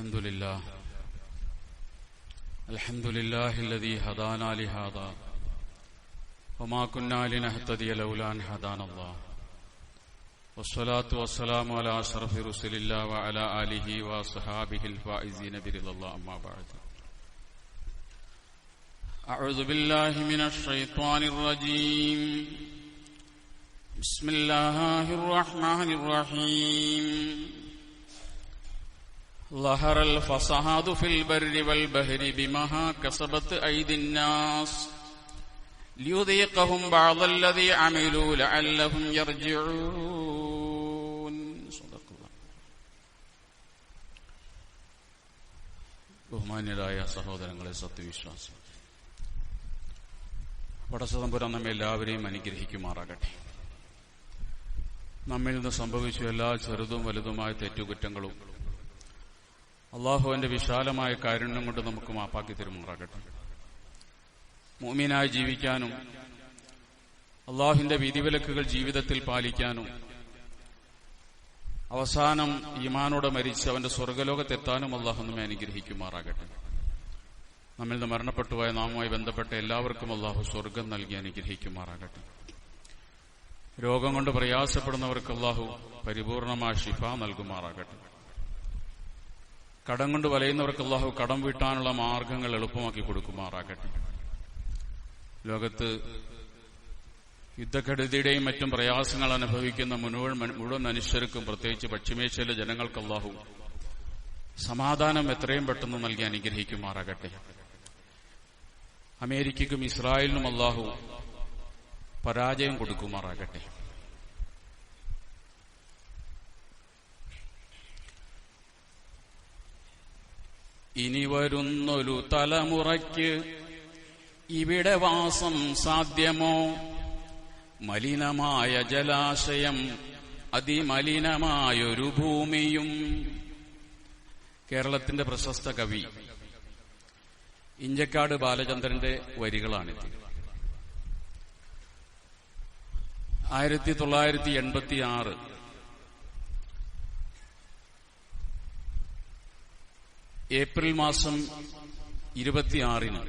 الحمد لله الذي هدانا لهذا وما كنا لنهتدي لولا أن هدانا الله والصلاة والسلام على أشرف رسل الله وعلى آله وصحابه الفائزين برضا الله أما بعد أعوذ بالله من الشيطان الرجيم بسم الله الرحمن الرحيم ظهر الفساد في البر والبحر بما كسبت أيدي الناس ليذيقهم بعض الذي عملوا لعلهم يرجعون. ബഹുമാന്യരായ സഹോദരങ്ങളെ, സത്യവിശ്വാസം, പടച്ചതമ്പുരാൻ നമ്മെ എല്ലാവരെയും അനുഗ്രഹിക്കുമാറാകട്ടെ. നമ്മിൽ നിന്ന് സംഭവിച്ച എല്ലാ ചെറുതും വലുതുമായ തെറ്റുകുറ്റങ്ങളും അള്ളാഹുവിന്റെ വിശാലമായ കാരുണ്യം കൊണ്ട് നമുക്ക് മാപ്പാക്കി തരുമാറാകട്ടെ. മുഅ്മിനായി ജീവിക്കാനും അള്ളാഹുവിന്റെ വിധിവിലക്കുകൾ ജീവിതത്തിൽ പാലിക്കാനും അവസാനം ഈമാനോടെ മരിച്ച് അവന്റെ സ്വർഗ്ഗലോകത്തെത്താനും അള്ളാഹു നമ്മെ അനുഗ്രഹിക്കുമാറാകട്ടെ. നമ്മിൽ നിന്ന് മരണപ്പെട്ടുപോയ നാമുമായി ബന്ധപ്പെട്ട എല്ലാവർക്കും അള്ളാഹു സ്വർഗം നൽകി അനുഗ്രഹിക്കുമാറാകട്ടെ. രോഗം കൊണ്ട് പ്രയാസപ്പെടുന്നവർക്ക് അള്ളാഹു പരിപൂർണമായ ശിഫ നൽകുമാറാകട്ടെ. കടം കൊണ്ട് വലയുന്നവർക്ക് അള്ളാഹു കടം വീട്ടാനുള്ള മാർഗങ്ങൾ എളുപ്പമാക്കി കൊടുക്കുമാറാകട്ടെ. ലോകത്ത് യുദ്ധക്കെടുതിയുടെയും മറ്റും പ്രയാസങ്ങൾ അനുഭവിക്കുന്ന മുഴുവൻ മനുഷ്യർക്കും, പ്രത്യേകിച്ച് പശ്ചിമേഷ്യയിലെ ജനങ്ങൾക്ക് അള്ളാഹു സമാധാനം എത്രയും പെട്ടെന്ന് നൽകി അനുഗ്രഹിക്കുമാറാകട്ടെ. അമേരിക്കയ്ക്കും ഇസ്രായേലിനും അള്ളാഹു പരാജയം കൊടുക്കുമാറാകട്ടെ. ഇനി വരുന്നൊരു തലമുറയ്ക്ക് ഇവിടെ വാസം സാധ്യമോ? മലിനമായ ജലാശയം, അതിമലിനമായൊരു ഭൂമിയും. കേരളത്തിന്റെ പ്രശസ്ത കവി ഇഞ്ചക്കാട് ബാലചന്ദ്രന്റെ വരികളാണിത്. 1986 ഏപ്രിൽ മാസം 26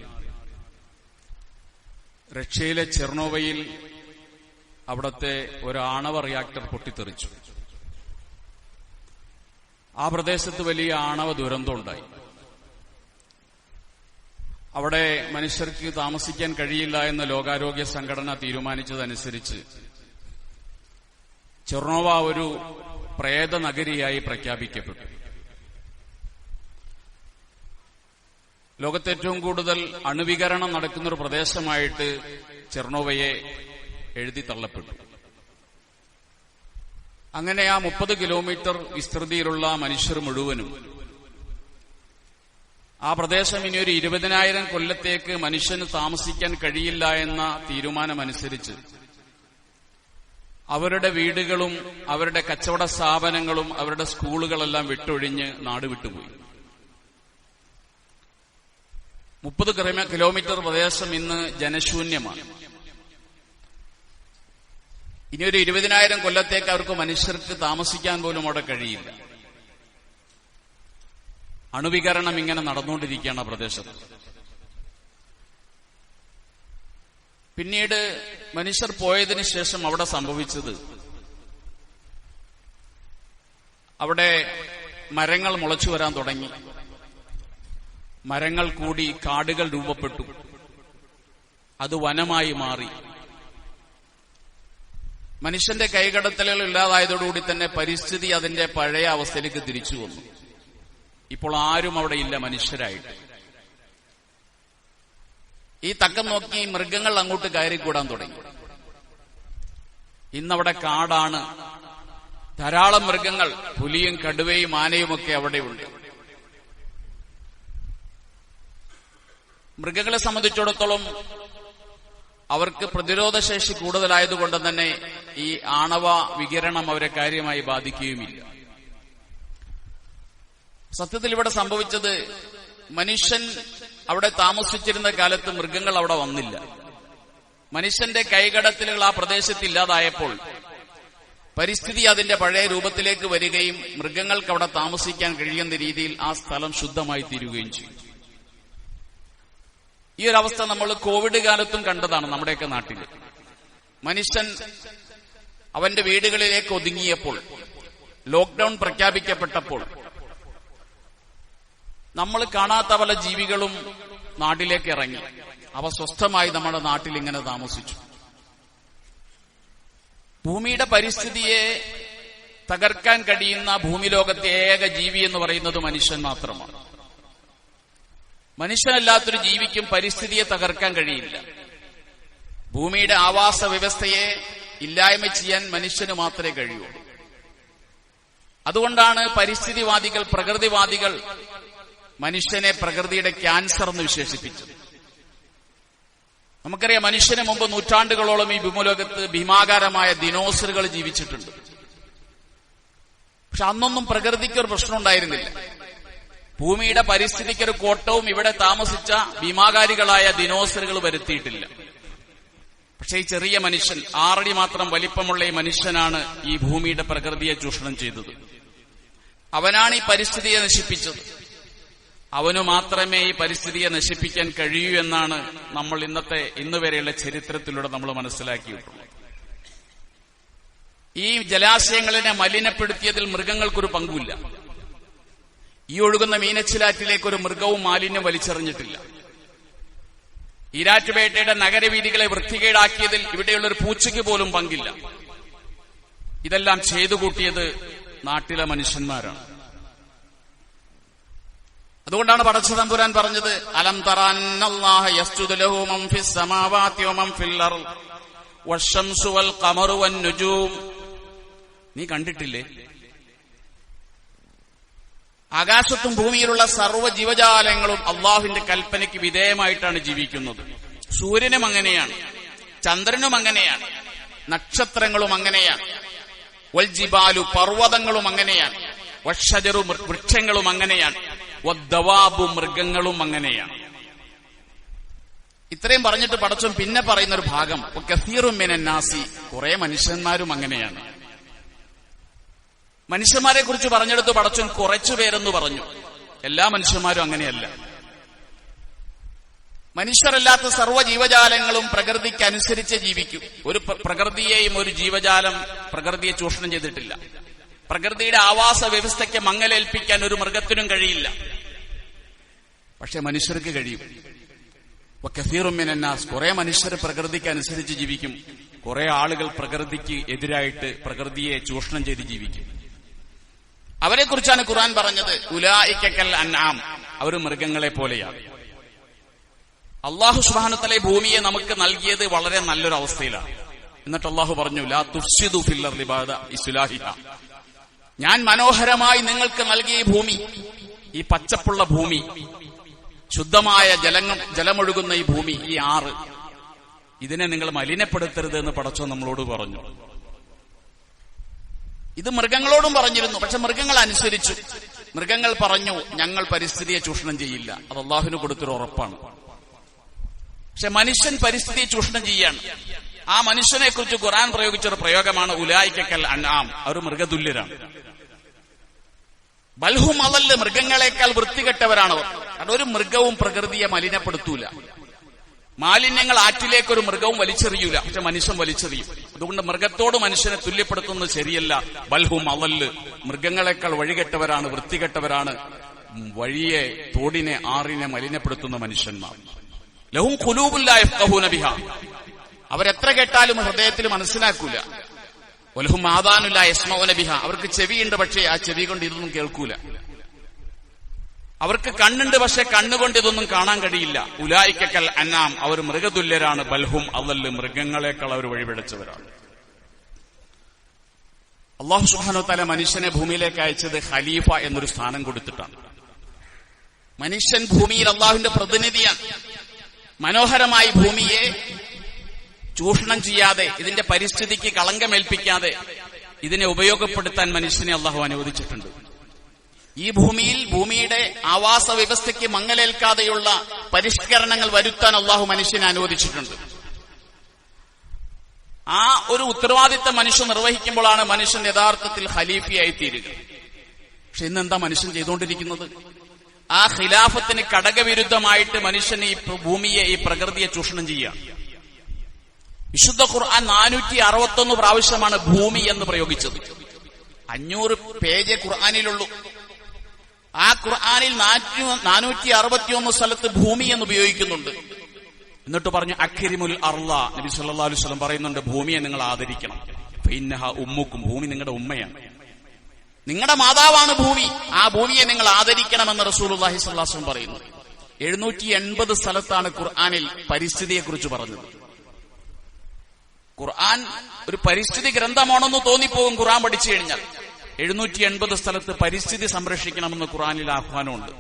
റഷ്യയിലെ ചെർണോവയിൽ അവിടത്തെ ഒരു ആണവ റിയാക്ടർ പൊട്ടിത്തെറിച്ചു. ആ പ്രദേശത്ത് വലിയ ആണവ ദുരന്തമുണ്ടായി. അവിടെ മനുഷ്യർക്ക് താമസിക്കാൻ കഴിയില്ല എന്ന് ലോകാരോഗ്യ സംഘടന തീരുമാനിച്ചതനുസരിച്ച് ചെർണോവ ഒരു പ്രേത നഗരിയായി പ്രഖ്യാപിക്കപ്പെട്ടു. ലോകത്തെ ഏറ്റവും കൂടുതൽ അണുവികരണം നടക്കുന്നൊരു പ്രദേശമായിട്ട് ചെർണോവയെ എഴുതി തള്ളപ്പെട്ടു. അങ്ങനെ ആ 30 കിലോമീറ്റർ വിസ്തൃതിയിലുള്ള മനുഷ്യർ മുഴുവനും ആ പ്രദേശം ഇനി ഒരു 20,000 കൊല്ലത്തേക്ക് മനുഷ്യന് താമസിക്കാൻ കഴിയില്ല എന്ന തീരുമാനമനുസരിച്ച് അവരുടെ വീടുകളും അവരുടെ കച്ചവട സ്ഥാപനങ്ങളും അവരുടെ സ്കൂളുകളെല്ലാം വിട്ടൊഴിഞ്ഞ് നാട് വിട്ടുപോയി. 30 കിലോമീറ്റർ പ്രദേശം ഇന്ന് ജനശൂന്യമാണ്. ഇനി ഒരു 20,000 കൊല്ലത്തേക്ക് അവർക്ക് മനുഷ്യർക്ക് താമസിക്കാൻ പോലും അവിടെ കഴിയില്ല. അണുവികരണം ഇങ്ങനെ നടന്നുകൊണ്ടിരിക്കുകയാണ് ആ പ്രദേശത്ത്. പിന്നീട് മനുഷ്യർ പോയതിനു ശേഷം അവിടെ സംഭവിച്ചത്, അവിടെ മരങ്ങൾ മുളച്ചു വരാൻ തുടങ്ങി. മരങ്ങൾ കൂടി കാടുകൾ രൂപപ്പെട്ടു. അത് വനമായി മാറി. മനുഷ്യന്റെ കൈകടത്തലുകൾ ഇല്ലാതായതോടുകൂടി തന്നെ പരിസ്ഥിതി അതിന്റെ പഴയ അവസ്ഥയിലേക്ക് തിരിച്ചു വന്നു. ഇപ്പോൾ ആരും അവിടെ ഇല്ല മനുഷ്യരായിട്ട്. ഈ തക്കം നോക്കി മൃഗങ്ങൾ അങ്ങോട്ട് കയറിക്കൂടാൻ തുടങ്ങി. ഇന്നവിടെ കാടാണ്. ധാരാളം മൃഗങ്ങൾ, പുലിയും കടുവയും ആനയുമൊക്കെ അവിടെയുണ്ട്. മൃഗങ്ങളെ സംബന്ധിച്ചിടത്തോളം അവർക്ക് പ്രതിരോധശേഷി കൂടുതലായതുകൊണ്ട് തന്നെ ഈ ആണവ വികിരണം അവരെ കാര്യമായി ബാധിക്കുകയുമില്ല. സത്യത്തിൽ ഇവിടെ സംഭവിച്ചത്, മനുഷ്യൻ അവിടെ താമസിച്ചിരുന്ന കാലത്ത് മൃഗങ്ങൾ അവിടെ വന്നില്ല. മനുഷ്യന്റെ കൈകടത്തലുകൾ ആ പ്രദേശത്ത് ഇല്ലാതായപ്പോൾ പരിസ്ഥിതി അതിന്റെ പഴയ രൂപത്തിലേക്ക് വരികയും മൃഗങ്ങൾക്ക് അവിടെ താമസിക്കാൻ കഴിയുന്ന രീതിയിൽ ആ സ്ഥലം ശുദ്ധമായി തീരുകയും ചെയ്യും. ഈ ഒരു അവസ്ഥ നമ്മൾ കോവിഡ് കാലത്തും കണ്ടതാണ്. നമ്മുടെയൊക്കെ നാട്ടിൽ മനുഷ്യൻ അവന്റെ വീടുകളിലേക്ക് ഒതുങ്ങിയപ്പോൾ, ലോക്ക്ഡൌൺ പ്രഖ്യാപിക്കപ്പെട്ടപ്പോൾ നമ്മൾ കാണാത്ത പല ജീവികളും നാട്ടിലേക്ക് ഇറങ്ങി. അവ സ്വസ്ഥമായി നമ്മുടെ നാട്ടിൽ ഇങ്ങനെ താമസിച്ചു. ഭൂമിയുടെ പരിസ്ഥിതിയെ തകർക്കാൻ കഴിയുന്ന ഭൂമി ലോകത്തെ ഏക ജീവി എന്ന് പറയുന്നത് മനുഷ്യൻ മാത്രമാണ്. മനുഷ്യനല്ലാത്തൊരു ജീവിക്കും പരിസ്ഥിതിയെ തകർക്കാൻ കഴിയില്ല. ഭൂമിയുടെ ആവാസ വ്യവസ്ഥയെ ഇല്ലായ്മ ചെയ്യാൻ മനുഷ്യന് മാത്രമേ കഴിയുള്ളൂ. അതുകൊണ്ടാണ് പരിസ്ഥിതിവാദികൾ, പ്രകൃതിവാദികൾ മനുഷ്യനെ പ്രകൃതിയുടെ ക്യാൻസർ എന്ന് വിശേഷിപ്പിച്ചത്. നമുക്കറിയാം, മനുഷ്യന് മുമ്പ് നൂറ്റാണ്ടുകളോളം ഈ ഭൂമിലോകത്ത് ഭീമാകാരമായ ദിനോസറുകൾ ജീവിച്ചിട്ടുണ്ട്. പക്ഷെ അന്നൊന്നും പ്രകൃതിക്കൊരു പ്രശ്നം ഉണ്ടായിരുന്നില്ല. ഭൂമിയുടെ പരിസ്ഥിതിക്കൊരു കോട്ടവും ഇവിടെ താമസിച്ച ഭീമാകാരികളായ ദിനോസറുകൾ വരുത്തിയിട്ടില്ല. പക്ഷെ ഈ ചെറിയ മനുഷ്യൻ, 6 അടി മാത്രം വലിപ്പമുള്ള ഈ മനുഷ്യനാണ് ഈ ഭൂമിയുടെ പ്രകൃതിയെ ചൂഷണം ചെയ്തത്. അവനാണ് ഈ പരിസ്ഥിതിയെ നശിപ്പിച്ചത്. അവനു മാത്രമേ ഈ പരിസ്ഥിതിയെ നശിപ്പിക്കാൻ കഴിയൂ എന്നാണ് നമ്മൾ ഇന്ന് വരെയുള്ള ചരിത്രത്തിലൂടെ നമ്മൾ മനസ്സിലാക്കിയിട്ടുള്ളത്. ഈ ജലാശയങ്ങളെ മലിനപ്പെടുത്തിയതിൽ മൃഗങ്ങൾക്കൊരു പങ്കുമില്ല. ഈ ഒഴുകുന്ന മീനച്ചിലാറ്റിലേക്ക് ഒരു മൃഗവും മാലിന്യം വലിച്ചെറിഞ്ഞിട്ടില്ല. ഈരാറ്റുപേട്ടയുടെ നഗരവീഥികളെ വൃത്തികേടാക്കിയതിൽ ഇവിടെയുള്ളൊരു പൂച്ചയ്ക്ക് പോലും പങ്കില്ല. ഇതെല്ലാം ചെയ്തു കൂട്ടിയത് നാട്ടിലെ മനുഷ്യന്മാരാണ്. അതുകൊണ്ടാണ് പടച്ചതമ്പുരാൻ പറഞ്ഞത്, അലം തറ അന്നല്ലാഹ യസ്ജുദു ലഹു മൻ ഫിസ് സമാവാതി വമൻ ഫിൽ അർള് വശംസു വൽ ഖമറു വൻ നുജൂം. നീ കണ്ടിട്ടില്ലേ? ആകാശത്തും ഭൂമിയിലുള്ള സർവ്വ ജീവജാലങ്ങളും അള്ളാഹുവിന്റെ കൽപ്പനയ്ക്ക് വിധേയമായിട്ടാണ് ജീവിക്കുന്നത്. സൂര്യനും അങ്ങനെയാണ്, ചന്ദ്രനും അങ്ങനെയാണ്, നക്ഷത്രങ്ങളും അങ്ങനെയാണ്, വൽ ജിബാലു പർവ്വതങ്ങളും അങ്ങനെയാണ്, വഷജറു വൃക്ഷങ്ങളും അങ്ങനെയാണ്, വദ്ദവാബു മൃഗങ്ങളും അങ്ങനെയാണ്. ഇത്രയും പറഞ്ഞിട്ട് പടച്ചോൻ പിന്നെ പറയുന്നൊരു ഭാഗം, കസീറും മിനൻ നാസി, കുറെ മനുഷ്യന്മാരും അങ്ങനെയാണ്. മനുഷ്യന്മാരെ കുറിച്ച് പറഞ്ഞെടുത്ത് പടച്ചോൻ കുറച്ചുപേരെന്ന് പറഞ്ഞു. എല്ലാ മനുഷ്യന്മാരും അങ്ങനെയല്ല. മനുഷ്യരല്ലാത്ത സർവ്വ ജീവജാലങ്ങളും പ്രകൃതിക്ക് അനുസരിച്ച് ജീവിക്കും. ഒരു പ്രകൃതിയെയും ഒരു ജീവജാലം പ്രകൃതിയെ ചൂഷണം ചെയ്തിട്ടില്ല. പ്രകൃതിയുടെ ആവാസ വ്യവസ്ഥയ്ക്ക് മങ്ങലേൽപ്പിക്കാൻ ഒരു മൃഗത്തിനും കഴിയില്ല. പക്ഷെ മനുഷ്യർക്ക് കഴിയും. വകസീറും മിനൻ നാസ്, കുറെ മനുഷ്യർ പ്രകൃതിക്ക് അനുസരിച്ച് ജീവിക്കും. കുറെ ആളുകൾ പ്രകൃതിക്ക് എതിരായിട്ട് പ്രകൃതിയെ ചൂഷണം ചെയ്ത് ജീവിക്കും. അവരെ കുറിച്ചാണ് ഖുർആൻ പറഞ്ഞത്, ഉലായിക കൽ അൻആം, അവർ മൃഗങ്ങളെ പോലെയാണ്. അല്ലാഹു സുബ്ഹാനഹു വ തആല ഭൂമിയെ നമുക്ക് നൽകിയത് വളരെ നല്ലൊരു അവസ്ഥയിലാണ്. എന്നിട്ട് അല്ലാഹു പറഞ്ഞു, ലാ തുഫ്സിദു ഫിൽ അർളി ബഅദ ഇസ്ലാഹിഹ, ഞാൻ മനോഹരമായി നിങ്ങൾക്ക് നൽകിയ ഈ ഭൂമി, ഈ പച്ചപ്പുള്ള ഭൂമി, ശുദ്ധമായ ജലമൊഴുകുന്ന ഈ ഭൂമി, ഈ ആറ്, ഇതിനെ നിങ്ങൾ മലിനപ്പെടുത്തരുത് എന്ന് പടച്ചോൻ നമ്മളോട് പറഞ്ഞു. ഇത് മൃഗങ്ങളോടും പറഞ്ഞിരുന്നു. പക്ഷെ മൃഗങ്ങൾ അനുസരിച്ചു. മൃഗങ്ങൾ പറഞ്ഞു, ഞങ്ങൾ പരിസ്ഥിതിയെ ചൂഷണം ചെയ്യില്ല. അത് അള്ളാഹുവിന് കൊടുത്തൊരു ഉറപ്പാണ്. പക്ഷെ മനുഷ്യൻ പരിസ്ഥിതിയെ ചൂഷണം ചെയ്യാണ്. ആ മനുഷ്യനെ കുറിച്ച് ഖുർആൻ പ്രയോഗിച്ചൊരു പ്രയോഗമാണ് ഉലായിക കൽ അൻആം, അവർ മൃഗതുല്യരാണ്. ബൽഹും അളല്, മൃഗങ്ങളെക്കാൾ വൃത്തികെട്ടവരാണവർ. കാരണം ഒരു മൃഗവും പ്രകൃതിയെ മലിനപ്പെടുത്തൂല. മാലിന്യങ്ങൾ ആറ്റിലേക്കൊരു മൃഗവും വലിച്ചെറിയൂല, പക്ഷെ മനുഷ്യൻ വലിച്ചെറിയും. അതുകൊണ്ട് മൃഗത്തോട് മനുഷ്യനെ തുല്യപ്പെടുത്തുന്നത് ശരിയല്ല. ബൽഹും അളല്, മൃഗങ്ങളെക്കാൾ വഴികെട്ടവരാണ്, വൃത്തികെട്ടവരാണ് വഴിയെ, തോടിനെ, ആറിനെ മലിനപ്പെടുത്തുന്ന മനുഷ്യന്മാർ. ലഹും ഖുലൂബുൻ ലാ യഫ്ഖഹൂന ബിഹാ, അവരെത്ര കേട്ടാലും ഹൃദയത്തിൽ മനസ്സിലാക്കൂല. വലഹും ആദാനുൻ ലാ യസ്മഊന ബിഹാ, അവർക്ക് ചെവിയുണ്ട്, പക്ഷേ ആ ചെവി കൊണ്ട് ഇതൊന്നും കേൾക്കൂല. അവർക്ക് കണ്ണുണ്ട്, പക്ഷെ കണ്ണുകൊണ്ട് ഇതൊന്നും കാണാൻ കഴിയില്ല. ഉലായിക കൽ അൻആം, അവർ മൃഗതുല്യരാണ്. ബൽഹും അളല്, മൃഗങ്ങളെക്കാൾ അവർ വഴിപിഴച്ചവരാണ്. അല്ലാഹു സുബ്ഹാനഹു വ തആല മനുഷ്യനെ ഭൂമിയിലേക്ക് അയച്ചത് ഖലീഫ എന്നൊരു സ്ഥാനം കൊടുത്തിട്ടാണ്. മനുഷ്യൻ ഭൂമിയിൽ അള്ളാഹുവിന്റെ പ്രതിനിധിയാണ്. മനോഹരമായി ഭൂമിയെ ചൂഷണം ചെയ്യാതെ, ഇതിന്റെ പരിസ്ഥിതിക്ക് കളങ്കമേൽപ്പിക്കാതെ ഇതിനെ ഉപയോഗപ്പെടുത്താൻ മനുഷ്യനെ അള്ളാഹു അനുവദിച്ചിട്ടുണ്ട്. ഈ ഭൂമിയിൽ ഭൂമിയുടെ ആവാസ വ്യവസ്ഥയ്ക്ക് ആ ഒരു ഉത്തരവാദിത്തം മനുഷ്യൻ നിർവഹിക്കുമ്പോഴാണ് മനുഷ്യൻ യഥാർത്ഥത്തിൽ ഖലീഫയായി തീരുക. പക്ഷെ ഇന്നെന്താ മനുഷ്യൻ ചെയ്തുകൊണ്ടിരിക്കുന്നത്? ആ ഖിലാഫത്തിന് കടകവിരുദ്ധമായിട്ട് മനുഷ്യൻ ഈ ഭൂമിയെ, ഈ പ്രകൃതിയെ ചൂഷണം ചെയ്യുക. വിശുദ്ധ ഖുർആൻ 461 പ്രാവശ്യമാണ് ഭൂമി എന്ന് പ്രയോഗിച്ചത്. 500 പേജ് ഖുർആനിലുള്ളൂ. ആ ഖുർആനിൽ 461 സ്ഥലത്ത് ഭൂമി എന്ന് ഉപയോഗിക്കുന്നുണ്ട്. എന്നിട്ട് പറഞ്ഞു അക്രിമുൽ അർള. നബി സല്ലല്ലാഹു അലൈഹി വസല്ലം പറയുന്നുണ്ട്, ഭൂമിയെ നിങ്ങൾ ആദരിക്കണം. ഫഇന്നഹ ഉമ്മുക്കും, ഭൂമി നിങ്ങളുടെ ഉമ്മയാണ്, നിങ്ങളുടെ മാതാവാണ് ഭൂമി. ആ ഭൂമിയെ നിങ്ങൾ ആദരിക്കണമെന്ന് റസൂലുള്ളാഹി സ്വല്ലല്ലാഹു അലൈഹി വസല്ലം പറയുന്നു. 780 സ്ഥലത്താണ് ഖുർആനിൽ പരിസ്ഥിതിയെക്കുറിച്ച് പറഞ്ഞത്. ഖുർആൻ ഒരു പരിസ്ഥിതി ഗ്രന്ഥമാണെന്ന് തോന്നിപ്പോകും ഖുർആൻ പഠിച്ചു കഴിഞ്ഞാൽ. 780 സ്ഥലത്ത് പരിസ്ഥിതി സംരക്ഷിക്കണമെന്ന് ഖുർആനിൽ ആഹ്വാനമുണ്ട്.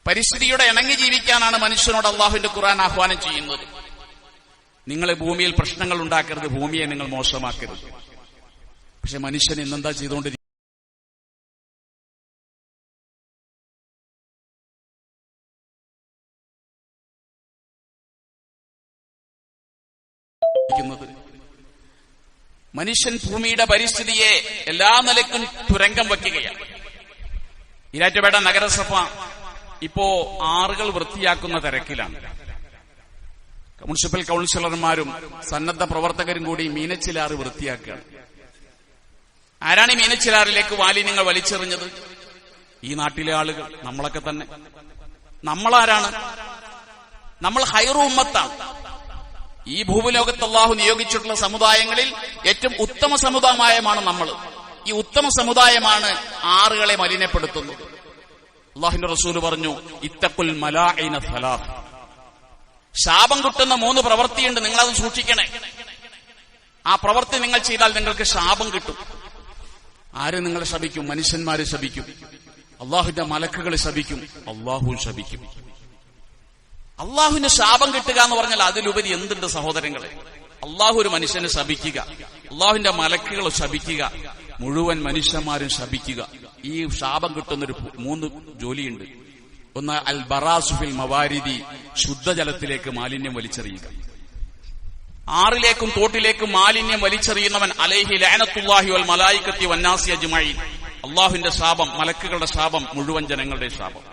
പരിസ്ഥിതിയുടെ ഇണങ്ങി ജീവിക്കാനാണ് മനുഷ്യനോട് അള്ളാഹുവിന്റെ ഖുർആൻ ആഹ്വാനം ചെയ്യുന്നത്. നിങ്ങൾ ഭൂമിയിൽ പ്രശ്നങ്ങൾ ഉണ്ടാക്കരുത്, ഭൂമിയെ നിങ്ങൾ മോശമാക്കരുത്. പക്ഷെ മനുഷ്യൻ ഇന്നെന്താ ചെയ്തുകൊണ്ടിരിക്കുന്നത്? മനുഷ്യൻ ഭൂമിയുടെ പരിസ്ഥിതിയെ എല്ലാ നിലയ്ക്കും തുരങ്കം വയ്ക്കുകയാണ്. ഈരാറ്റുപേട്ട നഗരസഭ ഇപ്പോ ആറുകൾ വൃത്തിയാക്കുന്ന തിരക്കിലാണ്. മുനിസിപ്പൽ കൌൺസിലർമാരും സന്നദ്ധ പ്രവർത്തകരും കൂടി മീനച്ചിലാറ് വൃത്തിയാക്കുകയാണ്. ആരാണ് ഈ മീനച്ചിലാറിലേക്ക് മാലിന്യങ്ങൾ വലിച്ചെറിഞ്ഞത്? ഈ നാട്ടിലെ ആളുകൾ, നമ്മളൊക്കെ തന്നെ. നമ്മളാരാണ്? നമ്മൾ ഖൈറു ഉമ്മത്താണ്. ഈ ഭൂമിലോകത്ത് അല്ലാഹു നിയോഗിച്ചിട്ടുള്ള സമുദായങ്ങളിൽ ഏറ്റവും ഉത്തമ സമുദായമാണ് നമ്മൾ. ഈ ഉത്തമ സമുദായമാണ് ആറുകളെ മലിനപ്പെടുത്തുന്നത്. അല്ലാഹുവിന്റെ റസൂല് പറഞ്ഞു, ഇത്തഖുൽ മലാഇന സലാത്ത്. ശാപം കിട്ടുന്ന 3 പ്രവൃത്തിയുണ്ട്, നിങ്ങളത് സൂക്ഷിക്കണേ. ആ പ്രവൃത്തി നിങ്ങൾ ചെയ്താൽ നിങ്ങൾക്ക് ശാപം കിട്ടും. ആര് നിങ്ങളെ ശപിക്കും? മനുഷ്യന്മാര് ശപിക്കും, അള്ളാഹുവിന്റെ മലക്കുകൾ ശപിക്കും, അള്ളാഹു ശപിക്കും. അള്ളാഹുവിന് ശാപം കിട്ടുക എന്ന് പറഞ്ഞാൽ അതിലുപരി എന്തുണ്ട് സഹോദരങ്ങളെ? അള്ളാഹു ഒരു മനുഷ്യനെ ശപിക്കുക, അള്ളാഹുവിന്റെ മലക്കുകൾ ശപിക്കുക, മുഴുവൻ മനുഷ്യന്മാരും ശപിക്കുക. ഈ ശാപം കിട്ടുന്നൊരു 3 ജോലിയുണ്ട്. ഒന്ന് അൽ ബറാസുഫിൽ മവാരിദി, ശുദ്ധജലത്തിലേക്ക് മാലിന്യം വലിച്ചെറിയുക. ആറിലേക്കും തോട്ടിലേക്കും മാലിന്യം വലിച്ചെറിയുന്നവൻ അലൈഹി ലഅനത്തുല്ലാഹി വൽ മലായികത്തി വന്നാസി അജ്മഈൻ, അള്ളാഹുവിന്റെ ശാപം, മലക്കുകളുടെ ശാപം, മുഴുവൻ ജനങ്ങളുടെ ശാപം.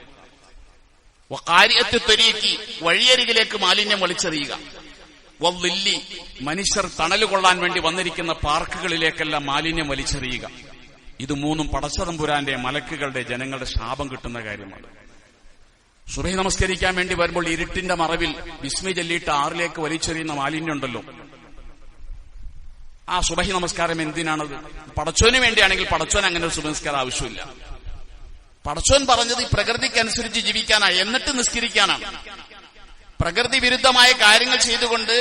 വഖാരിഅത്തു തരീഖി, വഴിയരികിലേക്ക് മാലിന്യം വലിച്ചെറിയുക. വല്ലില്ലി, മനുഷ്യർ തണല് കൊള്ളാൻ വേണ്ടി വന്നിരിക്കുന്ന പാർക്കുകളിലേക്കെല്ലാം മാലിന്യം വലിച്ചെറിയുക. ഇത് 3 പടച്ചതമ്പുരാന്റെ, മലക്കുകളുടെ, ജനങ്ങളുടെ ശാപം കിട്ടുന്ന കാര്യമാണ്. സുബഹി നമസ്കരിക്കാൻ വേണ്ടി വരുമ്പോൾ ഇരുട്ടിന്റെ മറവിൽ ബിസ്മി ചൊല്ലിയിട്ട് ആറിലേക്ക് വലിച്ചെറിയുന്ന മാലിന്യം ഉണ്ടല്ലോ, ആ സുബഹി നമസ്കാരം എന്തിനാണത്? പടച്ചോന് വേണ്ടിയാണെങ്കിൽ പടച്ചോൻ അങ്ങനെ ഒരു സുബഹി നമസ്കാരം ആവശ്യമില്ല. പടച്ചോൻ പറഞ്ഞത് ഈ പ്രകൃതിക്കനുസരിച്ച് ജീവിക്കാനാണ്, എന്നിട്ട് നിസ്കരിക്കാനാണ്. പ്രകൃതി വിരുദ്ധമായ കാര്യങ്ങൾ ചെയ്തുകൊണ്ട്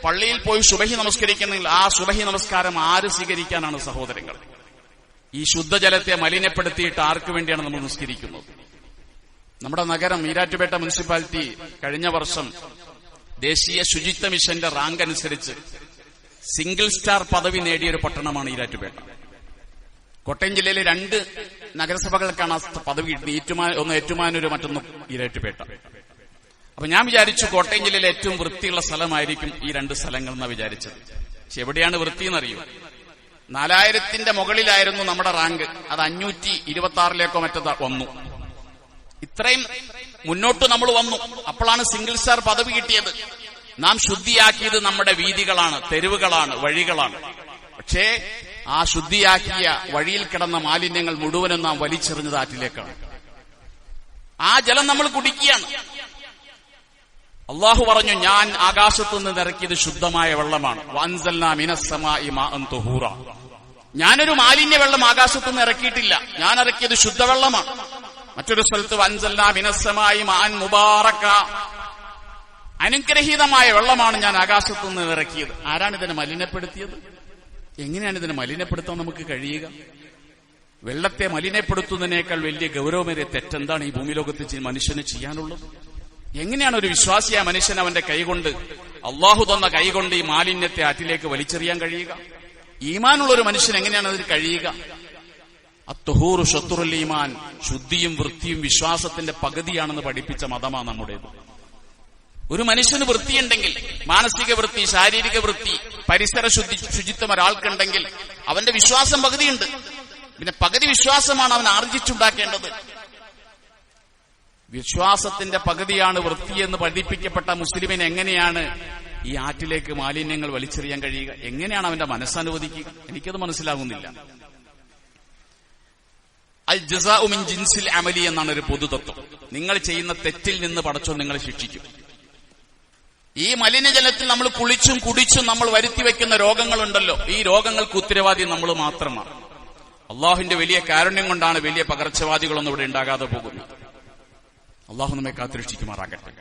പള്ളിയിൽ പോയി സുബഹി നമസ്കരിക്കുന്നെങ്കിൽ ആ സുബഹി നമസ്കാരം ആര് സ്വീകരിക്കാനാണ് സഹോദരങ്ങൾ? ഈ ശുദ്ധജലത്തെ മലിനപ്പെടുത്തിയിട്ട് ആർക്ക് വേണ്ടിയാണ് നമ്മൾ നിസ്കരിക്കുന്നത്? നമ്മുടെ നഗരം ഈരാറ്റുപേട്ട മുനിസിപ്പാലിറ്റി കഴിഞ്ഞ വർഷം ദേശീയ ശുചിത്വ മിഷന്റെ റാങ്ക് അനുസരിച്ച് സിംഗിൾ സ്റ്റാർ പദവി നേടിയൊരു പട്ടണമാണ് ഈരാറ്റുപേട്ട. കോട്ടയം ജില്ലയിലെ 2 നഗരസഭകൾക്കാണ് ആ പദവി കിട്ടുന്നത്. ഒന്ന് ഏറ്റുമാനൂര്, മറ്റൊന്ന് ഈരാറ്റുപേട്ട. അപ്പൊ ഞാൻ വിചാരിച്ചു കോട്ടയം ജില്ലയിലെ ഏറ്റവും വൃത്തിയുള്ള സ്ഥലമായിരിക്കും ഈ 2 സ്ഥലങ്ങൾ എന്നാ വിചാരിച്ചത്. പക്ഷെ എവിടെയാണ് വൃത്തി എന്നറിയോ? 4000ന്റെ മുകളിലായിരുന്നു നമ്മുടെ റാങ്ക്. അത് 526ലേക്കോ മറ്റോ വന്നു. ഇത്രയും മുന്നോട്ട് നമ്മൾ വന്നു. അപ്പോഴാണ് സിംഗിൾ സ്റ്റാർ പദവി കിട്ടിയത്. നാം ശുദ്ധിയാക്കിയത് നമ്മുടെ വീതികളാണ്, തെരുവുകളാണ്, വഴികളാണ്. പക്ഷേ ആ ശുദ്ധിയാക്കിയ വഴിയിൽ കിടന്ന മാലിന്യങ്ങൾ മുഴുവനും നാം വലിച്ചെറിഞ്ഞത് ആറ്റിലേക്കാണ്. ആ ജലം നമ്മൾ കുടിക്കുകയാണ്. അള്ളാഹു പറഞ്ഞു, ഞാൻ ആകാശത്തുനിന്ന് ഇറക്കിയത് ശുദ്ധമായ വെള്ളമാണ്. വഅൻസൽനാ മിനസ്സമാഇ മാഅൻ തുഹൂറ. ഞാനൊരു മാലിന്യ വെള്ളം ആകാശത്തുനിന്ന് ഇറക്കിയിട്ടില്ല, ഞാൻ ഇറക്കിയത് ശുദ്ധവെള്ളമാണ്. മറ്റൊരു സ്ഥലത്ത് വഅൻസൽനാ മിനസ്സമാഇ മാഅൻ മുബാറക, അനുഗ്രഹീതമായ വെള്ളമാണ് ഞാൻ ആകാശത്തുനിന്ന് ഇറക്കിയത്. ആരാണ് ഇതിനെ മലിനപ്പെടുത്തിയത്? എങ്ങനെയാണ് ഇതിനെ മലിനപ്പെടുത്താൻ നമുക്ക് കഴിയുക? വെള്ളത്തെ മലിനപ്പെടുത്തുന്നതിനേക്കാൾ വലിയ ഗൗരവമേറിയ തെറ്റെന്താണ് ഈ ഭൂമിലോകത്ത് മനുഷ്യന് ചെയ്യാനുള്ളത്? എങ്ങനെയാണ് ഒരു വിശ്വാസിയായ മനുഷ്യൻ അവന്റെ കൈകൊണ്ട്, അള്ളാഹു തന്ന കൈകൊണ്ട് ഈ മാലിന്യത്തെ ആറ്റിലേക്ക് വലിച്ചെറിയാൻ കഴിയുക? ഈമാനുള്ള ഒരു മനുഷ്യൻ എങ്ങനെയാണ് അതിന് കഴിയുക? അത്തൊഹൂറു ഷത്റുൽ ഈമാൻ, ശുദ്ധിയും വൃത്തിയും വിശ്വാസത്തിന്റെ പകുതിയാണെന്ന് പഠിപ്പിച്ച മതമാണ് നമ്മുടേത്. ഒരു മനുഷ്യന് വൃത്തിയുണ്ടെങ്കിൽ, മാനസിക വൃത്തി, ശാരീരിക വൃത്തി, പരിസര ശുചിത്വം ഒരാൾക്കുണ്ടെങ്കിൽ അവന്റെ വിശ്വാസം പകുതിയുണ്ട്. പിന്നെ പകുതി വിശ്വാസമാണ് അവൻ ആർജിച്ചുണ്ടാക്കേണ്ടത്. വിശ്വാസത്തിന്റെ പകുതിയാണ് വൃത്തിയെന്ന് പഠിപ്പിക്കപ്പെട്ട മുസ്ലിമിന് എങ്ങനെയാണ് ഈ ആറ്റിലേക്ക് മാലിന്യങ്ങൾ വലിച്ചെറിയാൻ കഴിയുക? എങ്ങനെയാണ് അവന്റെ മനസ്സനുവദിക്കുക? എനിക്കത് മനസ്സിലാകുന്നില്ല. അൽ ജസാഉ മിൻ ജിൻസിൽ അമലി എന്നാണ് ഒരു പൊതുതത്വം. നിങ്ങൾ ചെയ്യുന്ന തെറ്റിൽ നിന്ന് പടച്ചോൻ നിങ്ങളെ ശിക്ഷിക്കും. ഈ മലിനജലത്തിൽ നമ്മൾ കുളിച്ചും കുടിച്ചും നമ്മൾ വരുത്തി വെക്കുന്ന രോഗങ്ങളുണ്ടല്ലോ, ഈ രോഗങ്ങൾക്ക് ഉത്തരവാദി നമ്മൾ മാത്രമാണ്. അള്ളാഹുവിന്റെ വലിയ കാരുണ്യം കൊണ്ടാണ് വലിയ പകർച്ചവാദികളൊന്നും ഇവിടെ ഉണ്ടാകാതെ പോകുന്നത്. അള്ളാഹു നമ്മെ കാത്തുരക്ഷിക്കുമാറാകട്ടെ.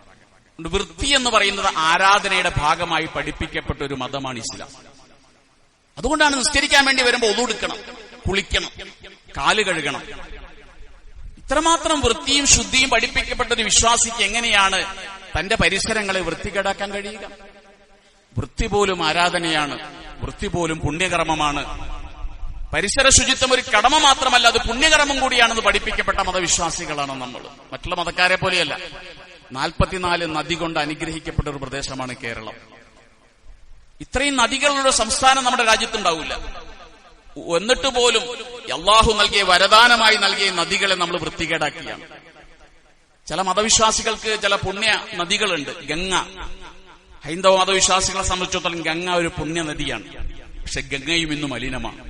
വൃത്തി എന്ന് പറയുന്നത് ആരാധനയുടെ ഭാഗമായി പഠിപ്പിക്കപ്പെട്ട ഒരു മതമാണ് ഇസ്ലാം. അതുകൊണ്ടാണ് നിസ്കരിക്കാൻ വേണ്ടി വരുമ്പോൾ ഒളു എടുക്കണം, കുളിക്കണം, കാല് കഴുകണം. ഇത്രമാത്രം വൃത്തിയും ശുദ്ധിയും പഠിപ്പിക്കപ്പെട്ട ഒരു വിശ്വാസിക്ക് എങ്ങനെയാണ് തന്റെ പരിസരങ്ങളെ വൃത്തികേടാക്കാൻ കഴിയുക? വൃത്തി പോലും ആരാധനയാണ്, വൃത്തി പോലും പുണ്യകർമ്മമാണ്. പരിസര ശുചിത്വം ഒരു കടമ മാത്രമല്ല, അത് പുണ്യകർമ്മം കൂടിയാണെന്ന് പഠിപ്പിക്കപ്പെട്ട മതവിശ്വാസികളാണ് നമ്മൾ. മറ്റുള്ള മതക്കാരെ പോലെയല്ല. 44 നദി കൊണ്ട് അനുഗ്രഹിക്കപ്പെട്ട ഒരു പ്രദേശമാണ് കേരളം. ഇത്രയും നദികളുടെ സംസ്ഥാനം നമ്മുടെ രാജ്യത്തുണ്ടാവില്ല. എന്നിട്ട് പോലും അള്ളാഹു നൽകിയ വരദാനമായി നൽകിയ നദികളെ നമ്മൾ വൃത്തികേടാക്കിയാണ്. ചില മതവിശ്വാസികൾക്ക് ചില പുണ്യ നദികളുണ്ട്. ഗംഗ, ഹൈന്ദവ മതവിശ്വാസികളെ സംബന്ധിച്ചിടത്തോളം ഗംഗ ഒരു പുണ്യ നദിയാണ്. പക്ഷെ ഗംഗയും ഇന്ന് മലിനമാണ്.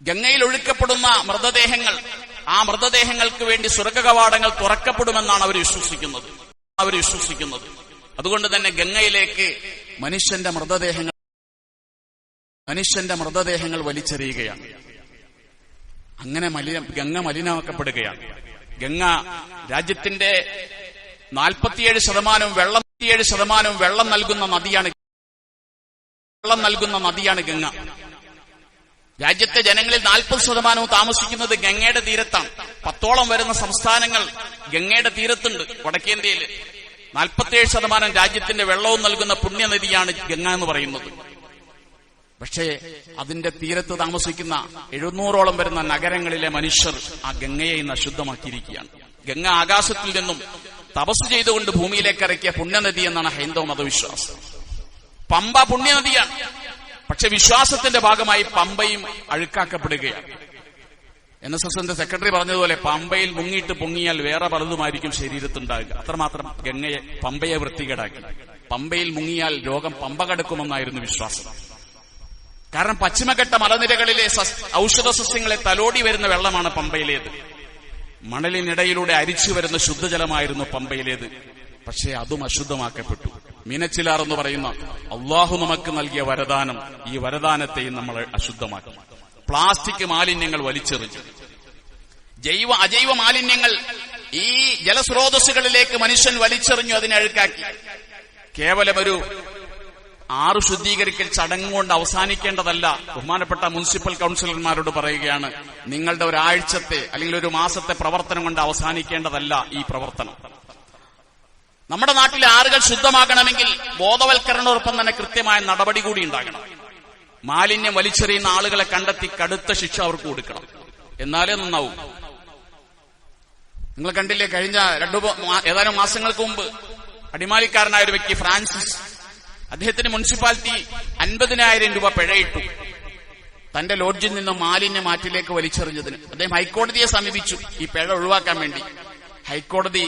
ഗംഗയിൽ ഒഴുക്കപ്പെടുന്ന മൃതദേഹങ്ങൾ, ആ മൃതദേഹങ്ങൾക്ക് വേണ്ടി സ്വർഗ്ഗ കവാടങ്ങൾ തുറക്കപ്പെടുമെന്നാണ് അവർ വിശ്വസിക്കുന്നത്. അതുകൊണ്ട് തന്നെ ഗംഗയിലേക്ക് മനുഷ്യന്റെ മൃതദേഹങ്ങൾ വലിച്ചെറിയുകയാണ്. അങ്ങനെ ഗംഗ മലിനമാക്കപ്പെടുകയാണ്. ഗംഗ രാജ്യത്തിന്റെ 47% വെള്ളം നൽകുന്ന നദിയാണ് ഗംഗ. രാജ്യത്തെ ജനങ്ങളിൽ 40% താമസിക്കുന്നത് ഗംഗയുടെ തീരത്താണ്. 10ഓളം വരുന്ന സംസ്ഥാനങ്ങൾ ഗംഗയുടെ തീരത്തുണ്ട്. വടക്കേന്ത്യയിൽ 47% രാജ്യത്തിന്റെ വെള്ളവും നൽകുന്ന പുണ്യനദിയാണ് ഗംഗ എന്ന് പറയുന്നത്. പക്ഷേ അതിന്റെ തീരത്ത് താമസിക്കുന്ന 700ഓളം വരുന്ന നഗരങ്ങളിലെ മനുഷ്യർ ആ ഗംഗയെ ഇന്ന് അശുദ്ധമാക്കിയിരിക്കുകയാണ്. ഗംഗ ആകാശത്തിൽ നിന്നും തപസ് ചെയ്തുകൊണ്ട് ഭൂമിയിലേക്ക് ഇറക്കിയ പുണ്യനദി എന്നാണ് ഹൈന്ദവ മതവിശ്വാസം. പമ്പ പുണ്യനദിയാണ്. പക്ഷെ വിശ്വാസത്തിന്റെ ഭാഗമായി പമ്പയും അഴുക്കാക്കപ്പെടുകയാണ്. NSSന്റെ സെക്രട്ടറി പറഞ്ഞതുപോലെ പമ്പയിൽ മുങ്ങിയിട്ട് പൊങ്ങിയാൽ വേറെ പലതുമായിരിക്കും ശരീരത്തുണ്ടാകുക. അത്രമാത്രം പമ്പയെ വൃത്തികേടാക്കി. പമ്പയിൽ മുങ്ങിയാൽ രോഗം പമ്പ കടക്കുമെന്നായിരുന്നു വിശ്വാസം. കാരണം പശ്ചിമഘട്ട മലനിരകളിലെ ഔഷധ സസ്യങ്ങളെ തലോടി വരുന്ന വെള്ളമാണ് പമ്പയിലേത്. മണലിനിടയിലൂടെ അരിച്ചു വരുന്ന ശുദ്ധജലമായിരുന്നു പമ്പയിലേത്. പക്ഷേ അതും അശുദ്ധമാക്കപ്പെട്ടു. മീനച്ചിലാർ എന്ന് പറയുന്ന അള്ളാഹു നമുക്ക് നൽകിയ വരദാനം, ഈ വരദാനത്തെയും നമ്മൾ അശുദ്ധമാക്കി. പ്ലാസ്റ്റിക് മാലിന്യങ്ങൾ വലിച്ചെറിഞ്ഞു. അജൈവ മാലിന്യങ്ങൾ ഈ ജലസ്രോതസ്സുകളിലേക്ക് മനുഷ്യൻ വലിച്ചെറിഞ്ഞു, അതിനെ അഴുക്കാക്കി. കേവലം ഒരു 6 ശുദ്ധീകരിക്കൽ ചടങ്ങുകൊണ്ട് അവസാനിക്കേണ്ടതല്ല. ബഹുമാനപ്പെട്ട മുനിസിപ്പൽ കൌൺസിലർമാരോട് പറയുകയാണ്, നിങ്ങളുടെ ഒരാഴ്ചത്തെ അല്ലെങ്കിൽ ഒരു മാസത്തെ പ്രവർത്തനം കൊണ്ട് അവസാനിക്കേണ്ടതല്ല ഈ പ്രവർത്തനം. നമ്മുടെ നാട്ടിലെ ആറുകൾ ശുദ്ധമാകണമെങ്കിൽ ബോധവൽക്കരണത്തോടൊപ്പം തന്നെ കൃത്യമായ നടപടി കൂടി ഉണ്ടാകണം. മാലിന്യം വലിച്ചെറിയുന്ന ആളുകളെ കണ്ടെത്തി കടുത്ത ശിക്ഷ അവർക്ക് കൊടുക്കണം. എന്നാലേ നന്നാവും. നിങ്ങൾ കണ്ടില്ലേ, കഴിഞ്ഞ ഏതാനും മാസങ്ങൾക്ക് മുമ്പ് അടിമാലിക്കാരനായ ഒരു വ്യക്തി ഫ്രാൻസിസ്, അദ്ദേഹത്തിന് മുനിസിപ്പാലിറ്റി 50,000 രൂപ പിഴയിട്ടു. തന്റെ ലോഡ്ജിൽ നിന്നും മാലിന്യം ആറ്റിലേക്ക് വലിച്ചെറിഞ്ഞതിന് അദ്ദേഹം ഹൈക്കോടതിയെ സമീപിച്ചു ഈ പിഴ ഒഴിവാക്കാൻ വേണ്ടി. ഹൈക്കോടതി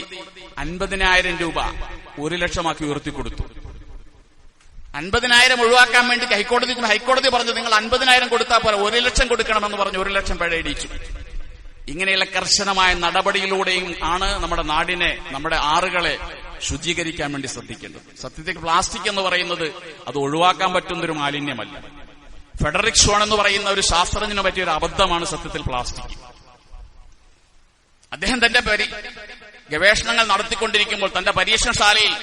50,000 രൂപ 1 ലക്ഷമാക്കി ഉയർത്തിക്കൊടുത്തു. 50,000 ഒഴിവാക്കാൻ വേണ്ടി ഹൈക്കോടതി പറഞ്ഞു, നിങ്ങൾ 50,000 കൊടുത്താൽ പോലെ 1 ലക്ഷം കൊടുക്കണമെന്ന് പറഞ്ഞു 1 ലക്ഷം പിഴ ഇടിച്ചു. ഇങ്ങനെയുള്ള കർശനമായ നടപടിയിലൂടെയും ആണ് നമ്മുടെ നാടിനെ, നമ്മുടെ ആറുകളെ ശുചീകരിക്കാൻ വേണ്ടി ശ്രദ്ധിക്കേണ്ടത്. സത്യത്തിൽ പ്ലാസ്റ്റിക് എന്ന് പറയുന്നത് അത് ഒഴിവാക്കാൻ പറ്റുന്നൊരു മാലിന്യമല്ല. ഫെഡറിക് ഷോൺ എന്ന് പറയുന്ന ഒരു ശാസ്ത്രജ്ഞന് പറ്റിയ ഒരു അബദ്ധമാണ് സത്യത്തിൽ പ്ലാസ്റ്റിക്. അദ്ദേഹം തന്റെ ഗവേഷണങ്ങൾ നടത്തിക്കൊണ്ടിരിക്കുമ്പോൾ തന്റെ പരീക്ഷണശാലയിൽ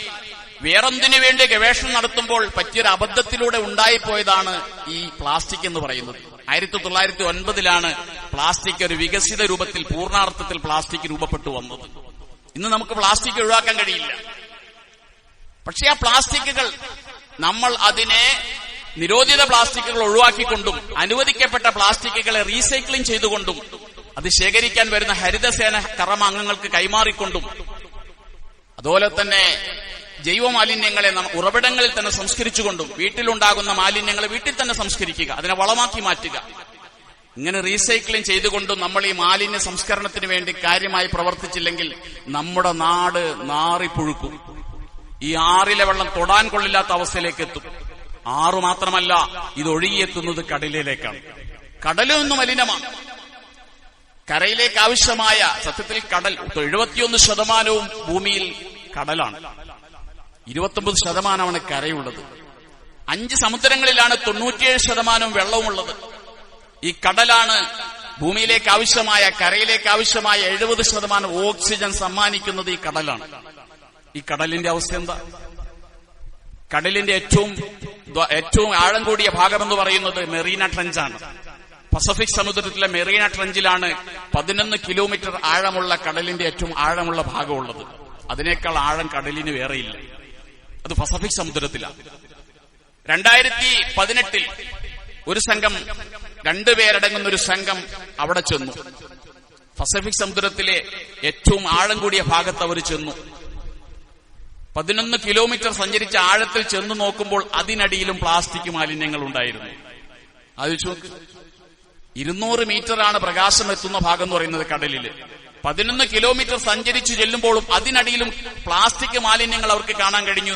വേറൊന്നിനു വേണ്ടി ഗവേഷണം നടത്തുമ്പോൾ പറ്റിയൊരു അബദ്ധത്തിലൂടെ ഉണ്ടായിപ്പോയതാണ് ഈ പ്ലാസ്റ്റിക് എന്ന് പറയുന്നത്. 1909 പ്ലാസ്റ്റിക് ഒരു വികസിത രൂപത്തിൽ, പൂർണ്ണാർത്ഥത്തിൽ പ്ലാസ്റ്റിക് രൂപപ്പെട്ടു വന്നത്. ഇന്ന് നമുക്ക് പ്ലാസ്റ്റിക് ഒഴിവാക്കാൻ കഴിയില്ല. പക്ഷേ ആ പ്ലാസ്റ്റിക്കുകൾ നമ്മൾ അതിനെ നിരോധിത പ്ലാസ്റ്റിക്കുകൾ ഒഴിവാക്കിക്കൊണ്ടും അനുവദിക്കപ്പെട്ട പ്ലാസ്റ്റിക്കുകളെ റീസൈക്ലിംഗ് ചെയ്തുകൊണ്ടും അത് ശേഖരിക്കാൻ വരുന്ന ഹരിതസേന കർമ്മ അംഗങ്ങൾക്ക് കൈമാറിക്കൊണ്ടും അതുപോലെ തന്നെ ജൈവമാലിന്യങ്ങളെ ഉറവിടങ്ങളിൽ തന്നെ സംസ്കരിച്ചുകൊണ്ടും വീട്ടിലുണ്ടാകുന്ന മാലിന്യങ്ങളെ വീട്ടിൽ തന്നെ സംസ്കരിക്കുക, അതിനെ വളമാക്കി മാറ്റുക. ഇങ്ങനെ റീസൈക്ലിംഗ് ചെയ്തുകൊണ്ടും നമ്മൾ ഈ മാലിന്യ സംസ്കരണത്തിന് വേണ്ടി കാര്യമായി പ്രവർത്തിച്ചില്ലെങ്കിൽ നമ്മുടെ നാട് നാറിപ്പുഴുക്കും. ഈ ആറിലെ വെള്ളം തൊടാൻ കൊള്ളില്ലാത്ത അവസ്ഥയിലേക്ക് എത്തും. ആറു മാത്രമല്ല, ഇത് ഒഴുകിയെത്തുന്നത് കടലിലേക്കാണ്. കടലൊന്നും മലിനമാണ്. കരയിലേക്ക് ആവശ്യമായ, സത്യത്തിൽ കടൽ 71% ഭൂമിയിൽ കടലാണ്, 29% കരയുള്ളത്. 5 സമുദ്രങ്ങളിലാണ് 97% വെള്ളവുമുള്ളത്. ഈ കടലാണ് ഭൂമിയിലേക്ക് ആവശ്യമായ, കരയിലേക്ക് ആവശ്യമായ 70% ഓക്സിജൻ സമ്മാനിക്കുന്നത്. ഈ കടലാണ്. ഈ കടലിന്റെ അവസ്ഥ എന്താ? കടലിന്റെ ഏറ്റവും ആഴം കൂടിയ ഭാഗമെന്ന് പറയുന്നത് മെറീന ട്രെഞ്ചാണ്. പസഫിക് സമുദ്രത്തിലെ മെറീന ട്രെഞ്ചിലാണ് 11 കിലോമീറ്റർ ആഴമുള്ള കടലിന്റെ ഏറ്റവും ആഴമുള്ള ഭാഗമുള്ളത്. അതിനേക്കാൾ ആഴം കടലിന് വേറെയില്ല. അത് പസഫിക് സമുദ്രത്തിലാണ്. 2018 ഒരു സംഘം, 2 പേരടങ്ങുന്ന ഒരു സംഘം അവിടെ ചെന്നു. പസഫിക് സമുദ്രത്തിലെ ഏറ്റവും ആഴം കൂടിയ ഭാഗത്ത് അവർ ചെന്നു. 11 കിലോമീറ്റർ സഞ്ചരിച്ച ആഴത്തിൽ ചെന്നു നോക്കുമ്പോൾ അതിനടിയിലും പ്ലാസ്റ്റിക് മാലിന്യങ്ങൾ ഉണ്ടായിരുന്നു. ആലോചിച്ച് നോക്ക്, 200 മീറ്ററാണ് പ്രകാശം എത്തുന്ന ഭാഗം എന്ന് പറയുന്നത് കടലില്. 11 കിലോമീറ്റർ സഞ്ചരിച്ചു ചെല്ലുമ്പോഴും അതിനടിയിലും പ്ലാസ്റ്റിക് മാലിന്യങ്ങൾ അവർക്ക് കാണാൻ കഴിഞ്ഞു.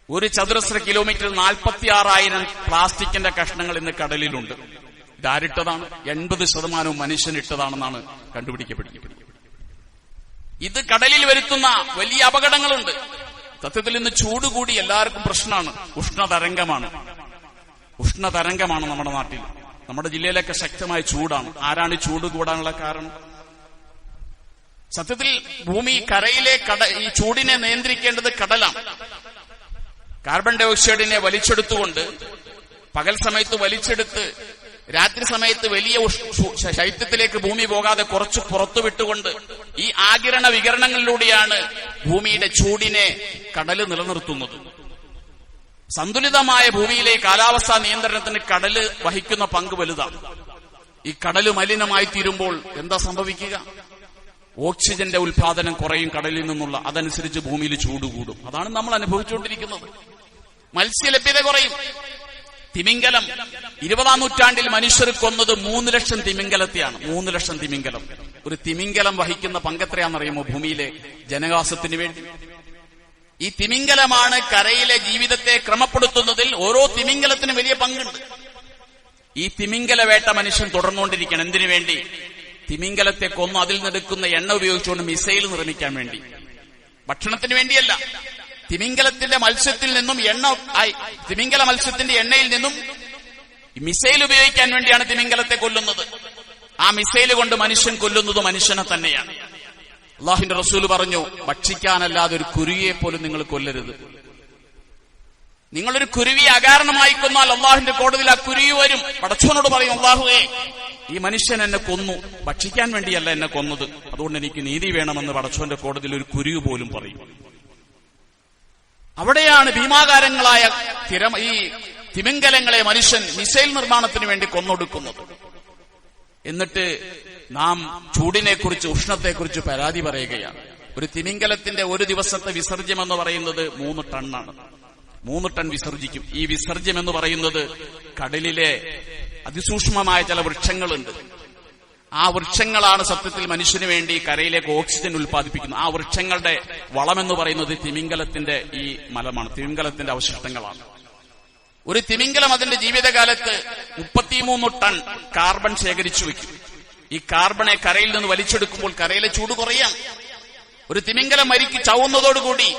ഒരു ചതുരശ്ര കിലോമീറ്റർ 46,000 പ്ലാസ്റ്റിക്കിന്റെ കഷ്ണങ്ങൾ ഇന്ന് കടലിലുണ്ട്. ഇതാരിട്ടതാണ്? 80% മനുഷ്യനിട്ടതാണെന്നാണ് കണ്ടുപിടിക്കപ്പെടുന്നത്. ഇത് കടലിൽ വരുത്തുന്ന വലിയ അപകടങ്ങളുണ്ട്. സത്യത്തിൽ ഇന്ന് ചൂട് കൂടി എല്ലാവർക്കും പ്രശ്നമാണ്. ഉഷ്ണതരംഗമാണ് നമ്മുടെ നാട്ടിൽ. നമ്മുടെ ജില്ലയിലൊക്കെ ശക്തമായ ചൂടാണ്. ആരാണ് ചൂട് കൂടാനുള്ള കാരണം? സത്യത്തിൽ ഭൂമി കരയിലെ ഈ ചൂടിനെ നിയന്ത്രിക്കേണ്ടത് കടലാണ്. കാർബൺ ഡൈ ഓക്സൈഡിനെ വലിച്ചെടുത്തുകൊണ്ട്, പകൽ സമയത്ത് വലിച്ചെടുത്ത് രാത്രി സമയത്ത് വലിയ ശൈത്യത്തിലേക്ക് ഭൂമി പോകാതെ കുറച്ച് പുറത്തുവിട്ടുകൊണ്ട് ഈ ആഗിരണ വികരണങ്ങളിലൂടെയാണ് ഭൂമിയുടെ ചൂടിനെ കടല് നിലനിർത്തുന്നത്. സന്തുലിതമായ ഭൂമിയിലെ കാലാവസ്ഥാ നിയന്ത്രണത്തിന് കടല് വഹിക്കുന്ന പങ്ക് വലുതാണ്. ഈ കടല് മലിനമായി തീരുമ്പോൾ എന്താ സംഭവിക്കുക? ഓക്സിജന്റെ ഉൽപാദനം കുറയും കടലിൽ നിന്നുള്ള. അതനുസരിച്ച് ഭൂമിയിൽ ചൂട് കൂടും. അതാണ് നമ്മൾ അനുഭവിച്ചുകൊണ്ടിരിക്കുന്നത്. മത്സ്യലഭ്യത കുറയും. തിമിംഗലം 20-ാം നൂറ്റാണ്ടിൽ മനുഷ്യർ കൊന്നത് 3 ലക്ഷം തിമിംഗലത്തെയാണ്. 3 ലക്ഷം തിമിംഗലം. ഒരു തിമിംഗലം വഹിക്കുന്ന പങ്കെത്രയാണെന്നറിയുമോ ഭൂമിയിലെ ജനവാസത്തിന് വേണ്ടി? ഈ തിമിംഗലമാണ് കരയിലെ ജീവിതത്തെ ക്രമപ്പെടുത്തുന്നതിൽ. ഓരോ തിമിംഗലത്തിനും വലിയ പങ്കുണ്ട്. ഈ തിമിംഗല വേട്ട മനുഷ്യൻ തുടർന്നുകൊണ്ടിരിക്കണം. എന്തിനു വേണ്ടി? തിമിംഗലത്തെ കൊന്നു അതിൽ നിന്നെടുക്കുന്ന എണ്ണ ഉപയോഗിച്ചുകൊണ്ട് മിസൈൽ നിർമ്മിക്കാൻ വേണ്ടി. ഭക്ഷണത്തിന് വേണ്ടിയല്ല. തിമിംഗലത്തിന്റെ മത്സ്യത്തിൽ നിന്നും തിമിംഗല മത്സ്യത്തിന്റെ എണ്ണയിൽ നിന്നും മിസൈൽ ഉപയോഗിക്കാൻ വേണ്ടിയാണ് തിമിംഗലത്തെ കൊല്ലുന്നത്. ആ മിസൈൽ കൊണ്ട് മനുഷ്യൻ കൊല്ലുന്നത് മനുഷ്യനെ തന്നെയാണ്. അള്ളാഹുവിന്റെ റസൂൽ പറഞ്ഞു, ഭക്ഷിക്കാനല്ലാതെ ഒരു കുരുവിയെ പോലും നിങ്ങൾ കൊല്ലരുത്. നിങ്ങളൊരു കുരുവിയെ അകാരണമായി കൊന്നാൽ അള്ളാഹുവിന്റെ കോടതിയിൽ ആ കുരുവി വരും. പടച്ചവനോട് പറയും, അള്ളാഹുവേ, ഈ മനുഷ്യൻ എന്നെ കൊന്നു, ഭക്ഷിക്കാൻ വേണ്ടിയല്ല എന്നെ കൊന്നത്, അതുകൊണ്ട് എനിക്ക് നീതി വേണമെന്ന് പടച്ചവന്റെ കോടതിയിൽ ഒരു കുരുവി പോലും പറയും. അവിടെയാണ് ഭീമാകാരങ്ങളായ ഈ തിമിംഗലങ്ങളെ മനുഷ്യൻ മിസൈൽ നിർമ്മാണത്തിന് വേണ്ടി കൊന്നൊടുക്കുന്നത്. എന്നിട്ട് നാം ചൂടിനെക്കുറിച്ച്, ഉഷ്ണത്തെക്കുറിച്ച് പരാതി പറയുകയാണ്. ഒരു തിമിംഗലത്തിന്റെ ഒരു ദിവസത്തെ വിസർജ്യം എന്ന് പറയുന്നത് 3 ടണ്ണാണ്. 3 ടൺ വിസർജിക്കും. ഈ വിസർജ്യം എന്ന് പറയുന്നത് കടലിലെ അതിസൂക്ഷ്മമായ ചില വൃക്ഷങ്ങളുണ്ട്. ആ വൃക്ഷങ്ങളാണ് സത്യത്തിൽ മനുഷ്യന് വേണ്ടി കരയിലേക്ക് ഓക്സിജൻ ഉൽപ്പാദിപ്പിക്കുന്നത്. ആ വൃക്ഷങ്ങളുടെ വളമെന്ന് പറയുന്നത് തിമിംഗലത്തിന്റെ ഈ മലമാണ്, തിമിംഗലത്തിന്റെ അവശിഷ്ടങ്ങളാണ്. ഒരു തിമിംഗലം അതിന്റെ ജീവിതകാലത്ത് 33 ടൺ കാർബൺ ശേഖരിച്ചു വയ്ക്കും. ഈ കാർബണെ കരയിൽ നിന്ന് വലിച്ചെടുക്കുമ്പോൾ കരയിലെ ചൂട് കുറയാം. ഒരു തിമിംഗലം ചാവുന്നതോടുകൂടി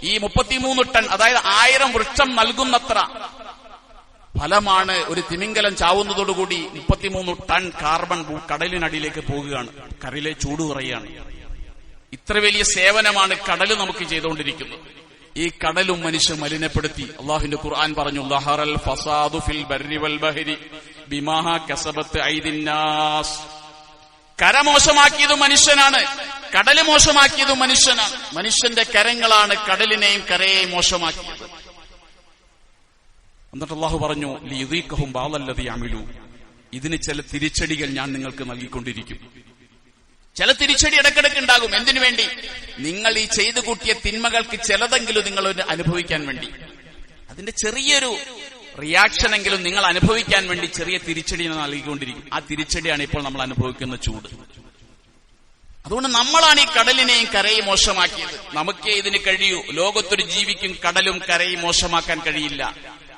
ഈ 33 ടൺ, അതായത് 1000 വൃക്ഷം നൽകുന്നത്ര ഫലമാണ്. ഒരു തിമിംഗലം ചാവുന്നതോടുകൂടി 33 ടൺ കാർബൺ കടലിനടിയിലേക്ക് പോകുകയാണ്. കരയിലെ ചൂട് കുറയാണ്. ഇത്ര വലിയ സേവനമാണ് കടല് നമുക്ക് ചെയ്തുകൊണ്ടിരിക്കുന്നത്. ഈ കടലും മനുഷ്യൻ മലിനപ്പെടുത്തി. അള്ളാഹുവിന്റെ ഖുർആൻ പറഞ്ഞു, ലഹറൽ ഫസാദു ഫിൽ ബർരി വൽ ബഹരി ബിമാ കസബത്ത് ഐദിന്നാസ്. കര മോശമാക്കിയതും മനുഷ്യനാണ്, കടല് മോശമാക്കിയതും മനുഷ്യനാണ്. മനുഷ്യന്റെ കരങ്ങളാണ് കടലിനെയും കരയെയും മോശമാക്കിയത്. എന്നിട്ട് അള്ളാഹു പറഞ്ഞു, ലിയുദീഖഹും ബഅദല്ലദീ അമിലു, ഇതിന് ചില തിരിച്ചടികൾ ഞാൻ നിങ്ങൾക്ക് നൽകിക്കൊണ്ടിരിക്കും. ചില തിരിച്ചടി ഇടക്കിടക്ക് ഉണ്ടാകും. എന്തിനു വേണ്ടി? നിങ്ങൾ ഈ ചെയ്തു കൂട്ടിയ തിന്മകൾക്ക് ചിലതെങ്കിലും നിങ്ങൾ അനുഭവിക്കാൻ വേണ്ടി, അതിന്റെ ചെറിയൊരു റിയാക്ഷനെങ്കിലും നിങ്ങൾ അനുഭവിക്കാൻ വേണ്ടി ചെറിയ തിരിച്ചടി നൽകിക്കൊണ്ടിരിക്കും. ആ തിരിച്ചടിയാണ് ഇപ്പോൾ നമ്മൾ അനുഭവിക്കുന്ന ചൂട്. അതുകൊണ്ട് നമ്മളാണ് ഈ കടലിനെയും കരയും മോശമാക്കിയത്. നമുക്കേ ഇതിന് കഴിയൂ. ലോകത്തൊരു ജീവിക്കും കടലും കരയും മോശമാക്കാൻ കഴിയില്ല.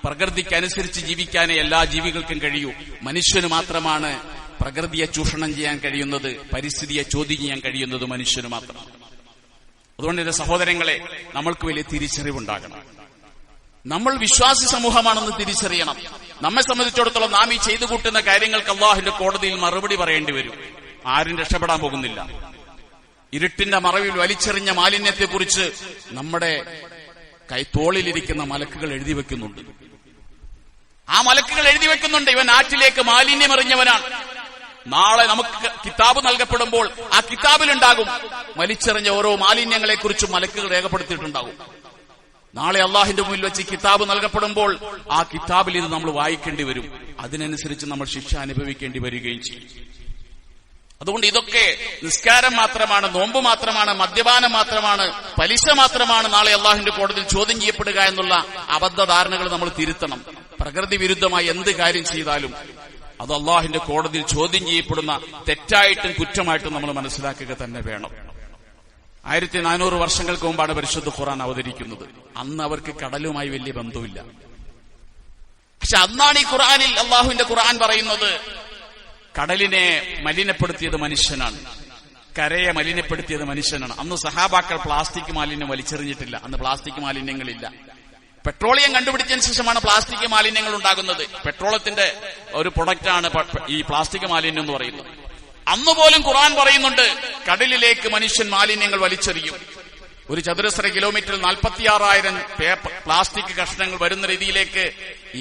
പ്രകൃതിക്കനുസരിച്ച് ജീവിക്കാനേ എല്ലാ ജീവികൾക്കും കഴിയൂ. മനുഷ്യന് മാത്രമാണ് പ്രകൃതിയെ ചൂഷണം ചെയ്യാൻ കഴിയുന്നത്, പരിസ്ഥിതിയെ ചോദ്യം ചെയ്യാൻ കഴിയുന്നത് മനുഷ്യന് മാത്രമാണ്. അതുകൊണ്ട് എന്റെ സഹോദരങ്ങളെ, നമ്മൾക്ക് വലിയ തിരിച്ചറിവുണ്ടാകണം. നമ്മൾ വിശ്വാസി സമൂഹമാണെന്ന് തിരിച്ചറിയണം. നമ്മെ സംബന്ധിച്ചിടത്തോളം നാം ഈ ചെയ്തു കൂട്ടുന്ന കാര്യങ്ങൾക്ക് അള്ളാഹുവിന്റെ കോടതിയിൽ മറുപടി പറയേണ്ടി വരും. ആരും രക്ഷപ്പെടാൻ പോകുന്നില്ല. ഇരുട്ടിന്റെ മറവിൽ വലിച്ചെറിഞ്ഞ മാലിന്യത്തെക്കുറിച്ച് നമ്മുടെ തോളിലിരിക്കുന്ന മലക്കുകൾ എഴുതി വെക്കുന്നുണ്ട്. ആ മലക്കുകൾ എഴുതി വെക്കുന്നുണ്ട്, ഇവൻ ആറ്റിലേക്ക് മാലിന്യം എറിഞ്ഞവനാണ്. നാളെ നമുക്ക് കിതാബ് നൽകപ്പെടുമ്പോൾ ആ കിതാബിലുണ്ടാകും വലിച്ചെറിഞ്ഞ ഓരോ മാലിന്യങ്ങളെക്കുറിച്ചും മലക്കുകൾ രേഖപ്പെടുത്തിയിട്ടുണ്ടാകും. നാളെ അള്ളാഹിന്റെ മുന്നിൽ വെച്ച് കിതാബ് നൽകപ്പെടുമ്പോൾ ആ കിതാബിൽ ഇത് നമ്മൾ വായിക്കേണ്ടി വരും. അതിനനുസരിച്ച് നമ്മൾ ശിക്ഷ അനുഭവിക്കേണ്ടി വരികയും ചെയ്യും. അതുകൊണ്ട് ഇതൊക്കെ നിസ്കാരം മാത്രമാണ്, നോമ്പ് മാത്രമാണ്, മദ്യപാനം മാത്രമാണ്, പലിശ മാത്രമാണ് നാളെ അള്ളാഹുവിന്റെ കോടതിയിൽ ചോദ്യം ചെയ്യപ്പെടുക എന്നുള്ള അബദ്ധധാരണകൾ നമ്മൾ തിരുത്തണം. പ്രകൃതി വിരുദ്ധമായി എന്ത് കാര്യം ചെയ്താലും അത് അള്ളാഹുവിന്റെ കോടതിയിൽ ചോദ്യം ചെയ്യപ്പെടുന്ന തെറ്റായിട്ടും കുറ്റമായിട്ടും നമ്മൾ മനസ്സിലാക്കുക തന്നെ വേണം. 1400 വർഷങ്ങൾക്ക് മുമ്പാണ് പരിശുദ്ധ ഖുർആൻ അവതരിക്കുന്നത്. അന്ന് അവർക്ക് കടലുമായി വലിയ ബന്ധമില്ല. പക്ഷെ അന്നാണ് ഈ ഖുർആനിൽ അള്ളാഹുവിന്റെ ഖുർആൻ പറയുന്നത് കടലിനെ മലിനപ്പെടുത്തിയത് മനുഷ്യനാണ്, കരയെ മലിനപ്പെടുത്തിയത് മനുഷ്യനാണ്. അന്ന് സഹാബാക്കൾ പ്ലാസ്റ്റിക് മാലിന്യം വലിച്ചെറിഞ്ഞിട്ടില്ല. അന്ന് പ്ലാസ്റ്റിക് മാലിന്യങ്ങളില്ല. പെട്രോളിയം കണ്ടുപിടിച്ചതിന് ശേഷമാണ് പ്ലാസ്റ്റിക് മാലിന്യങ്ങൾ ഉണ്ടാകുന്നത്. പെട്രോളത്തിന്റെ ഒരു പ്രൊഡക്റ്റാണ് ഈ പ്ലാസ്റ്റിക് മാലിന്യം എന്ന് പറയുന്നത്. അന്നുപോലും ഖുർആൻ പറയുന്നുണ്ട് കടലിലേക്ക് മനുഷ്യൻ മാലിന്യങ്ങൾ വലിച്ചെറിയും. ഒരു ചതുരശ്ര കിലോമീറ്ററിൽ 46,000 പ്ലാസ്റ്റിക് കഷ്ണങ്ങൾ വരുന്ന രീതിയിലേക്ക്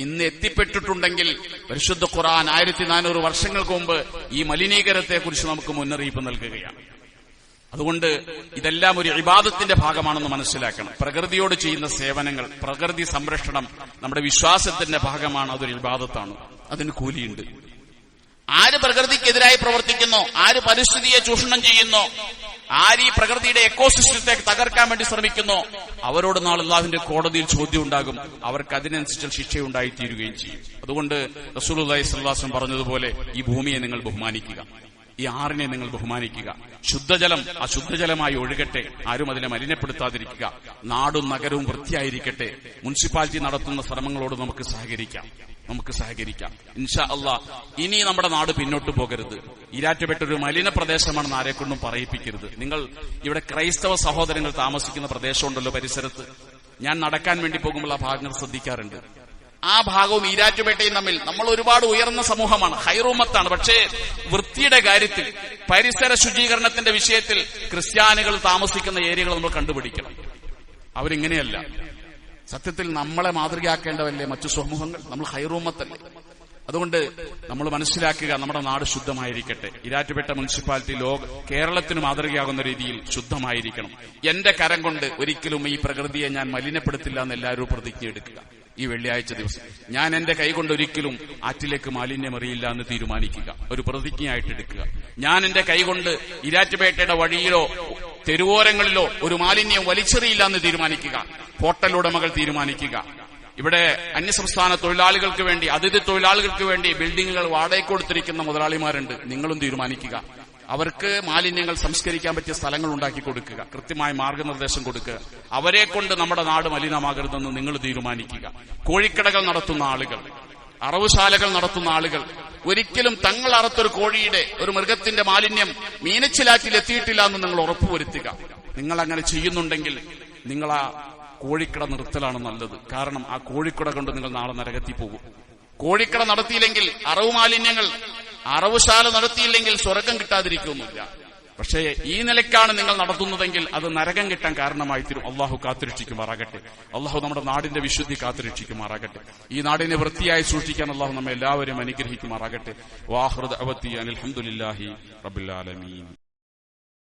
ഇന്ന് എത്തിപ്പെട്ടിട്ടുണ്ടെങ്കിൽ പരിശുദ്ധ ഖുർആൻ 1400 വർഷങ്ങൾക്ക് മുമ്പ് ഈ മലിനീകരണത്തെക്കുറിച്ച് നമുക്ക് മുന്നറിയിപ്പ് നൽകുകയാണ്. അതുകൊണ്ട് ഇതെല്ലാം ഒരു ഇബാദത്തിന്റെ ഭാഗമാണെന്ന് മനസ്സിലാക്കണം. പ്രകൃതിയോട് ചെയ്യുന്ന സേവനങ്ങൾ, പ്രകൃതി സംരക്ഷണം നമ്മുടെ വിശ്വാസത്തിന്റെ ഭാഗമാണ്. അതൊരു ഇബാദത്താണ്, അതിന് കൂലിയുണ്ട്. ആര് പ്രകൃതിക്കെതിരായി പ്രവർത്തിക്കുന്നോ, ആര് പരിസ്ഥിതിയെ ചൂഷണം ചെയ്യുന്നോ, ആര് ഈ പ്രകൃതിയുടെ എക്കോസിസ്റ്റത്തെ തകർക്കാൻ വേണ്ടി ശ്രമിക്കുന്നോ, അവരോട് നാളെ അല്ലാഹുവിന്റെ കോടതിയിൽ ചോദ്യം ഉണ്ടാകും. അവർക്ക് അതിനനുസരിച്ച് ശിക്ഷയുണ്ടായിത്തീരുകയും ചെയ്യും. അതുകൊണ്ട് റസൂലുള്ളാഹി സ്വല്ലല്ലാഹു അലൈഹി വസല്ലം പറഞ്ഞതുപോലെ ഈ ഭൂമിയെ നിങ്ങൾ ബഹുമാനിക്കുക, ഈ ആറിനെ നിങ്ങൾ ബഹുമാനിക്കുക. ശുദ്ധജലം അശുദ്ധജലമായി ഒഴുകട്ടെ, ആരും അതിനെ മലിനപ്പെടുത്താതിരിക്കുക. നാടും നഗരവും വൃത്തിയായിരിക്കട്ടെ. മുനിസിപ്പാലിറ്റി നടത്തുന്ന ശ്രമങ്ങളോട് നമുക്ക് സഹകരിക്കാം. ഇൻഷാ അല്ലാഹ് ഇനി നമ്മുടെ നാട് പിന്നോട്ട് പോകരുത്. ഈരാറ്റുപേട്ട ഒരു മലിന പ്രദേശമാണെന്ന് ആരെക്കൊണ്ടും പറയിപ്പിക്കരുത്. നിങ്ങൾ ഇവിടെ ക്രൈസ്തവ സഹോദരങ്ങൾ താമസിക്കുന്ന പ്രദേശമുണ്ടല്ലോ പരിസരത്ത്, ഞാൻ നടക്കാൻ വേണ്ടി പോകുമ്പോൾ ആ ഭാഗങ്ങൾ ശ്രദ്ധിക്കാറുണ്ട്. ആ ഭാഗവും ഈരാറ്റുപേട്ടയും തമ്മിൽ നമ്മൾ ഒരുപാട് ഉയർന്ന സമൂഹമാണ്, ഹൈറൂമത്താണ്. പക്ഷേ വൃത്തിയുടെ കാര്യത്തിൽ, പരിസര ശുചീകരണത്തിന്റെ വിഷയത്തിൽ ക്രിസ്ത്യാനികൾ താമസിക്കുന്ന ഏരിയകൾ നമ്മൾ കണ്ടുപിടിക്കണം. അവരിങ്ങനെയല്ല. സത്യത്തിൽ നമ്മളെ മാതൃകയാക്കേണ്ടവല്ലേ മറ്റു സമൂഹങ്ങൾ? നമ്മൾ ഹൈറൂമത്തല്ലേ? അതുകൊണ്ട് നമ്മൾ മനസ്സിലാക്കുക, നമ്മുടെ നാട് ശുദ്ധമായിരിക്കട്ടെ. ഈരാറ്റുപേട്ട മുനിസിപ്പാലിറ്റി കേരളത്തിന് മാതൃകയാകുന്ന രീതിയിൽ ശുദ്ധമായിരിക്കണം. എന്റെ കരം കൊണ്ട് ഒരിക്കലും ഈ പ്രകൃതിയെ ഞാൻ മലിനപ്പെടുത്തില്ല എന്ന് എല്ലാവരും പ്രതിജ്ഞ എടുക്കുക. ഈ വെള്ളിയാഴ്ച ദിവസം ഞാൻ എന്റെ കൈകൊണ്ട് ഒരിക്കലും ആറ്റിലേക്ക് മാലിന്യം എറിയില്ല എന്ന് തീരുമാനിക്കുക, ഒരു പ്രതിജ്ഞയായിട്ട് എടുക്കുക. ഞാൻ എന്റെ കൈകൊണ്ട് ഈരാറ്റുപേട്ടയുടെ വഴിയിലോ തെരുവോരങ്ങളിലോ ഒരു മാലിന്യം വലിച്ചെറിയില്ല എന്ന് തീരുമാനിക്കുക. ഹോട്ടൽ ഉടമകൾ തീരുമാനിക്കുക. ഇവിടെ അന്യസംസ്ഥാന തൊഴിലാളികൾക്ക് വേണ്ടി, അതിഥി തൊഴിലാളികൾക്ക് വേണ്ടി ബിൽഡിങ്ങുകൾ വാടകയ്ക്ക് കൊടുത്തിരിക്കുന്ന മുതലാളിമാരുണ്ട്. നിങ്ങളും തീരുമാനിക്കുക. അവർക്ക് മാലിന്യങ്ങൾ സംസ്കരിക്കാൻ പറ്റിയ സ്ഥലങ്ങൾ ഉണ്ടാക്കി കൊടുക്കുക, കൃത്യമായ മാർഗനിർദ്ദേശം കൊടുക്കുക. അവരെ കൊണ്ട് നമ്മുടെ നാട് മലിനമാകരുതെന്ന് നിങ്ങൾ തീരുമാനിക്കുക. കോഴിക്കടകൾ നടത്തുന്ന ആളുകൾ, അറവുശാലകൾ നടത്തുന്ന ആളുകൾ ഒരിക്കലും തങ്ങൾ അറുത്തൊരു കോഴിയുടെ, ഒരു മൃഗത്തിന്റെ മാലിന്യം മീനച്ചിലാറ്റിൽ എത്തിയിട്ടില്ല എന്ന് നിങ്ങൾ ഉറപ്പുവരുത്തുക. നിങ്ങൾ അങ്ങനെ ചെയ്യുന്നുണ്ടെങ്കിൽ നിങ്ങൾ ആ കോഴിക്കട നിർത്തലാണ് നല്ലത്. കാരണം ആ കോഴിക്കട കൊണ്ട് നിങ്ങൾ നാളെ നരകത്തിൽ പോകും. കോഴിക്കട നടത്തിയില്ലെങ്കിൽ, അറവ് മാലിന്യങ്ങൾ അറവുശാല നടത്തിയില്ലെങ്കിൽ സ്വർഗം കിട്ടാതിരിക്കുന്നില്ല. പക്ഷേ ഈ നിലയ്ക്കാണ് നിങ്ങൾ നടത്തുന്നതെങ്കിൽ അത് നരകം കിട്ടാൻ കാരണമായി തീരും. അള്ളാഹു കാത്തുരക്ഷിക്കുമാറാകട്ടെ. അള്ളാഹു നമ്മുടെ നാടിന്റെ വിശുദ്ധി കാത്തുരക്ഷിക്കുമാറാകട്ടെ. ഈ നാടിനെ വൃത്തിയായി സൂക്ഷിക്കാൻ അള്ളാഹു നമ്മെ എല്ലാവരും അനുഗ്രഹിക്കുമാറാകട്ടെ. വാഹിറു ദഅവതി അനിൽ ഹംദുലില്ലാഹി റബ്ബിൽ ആലമീൻ.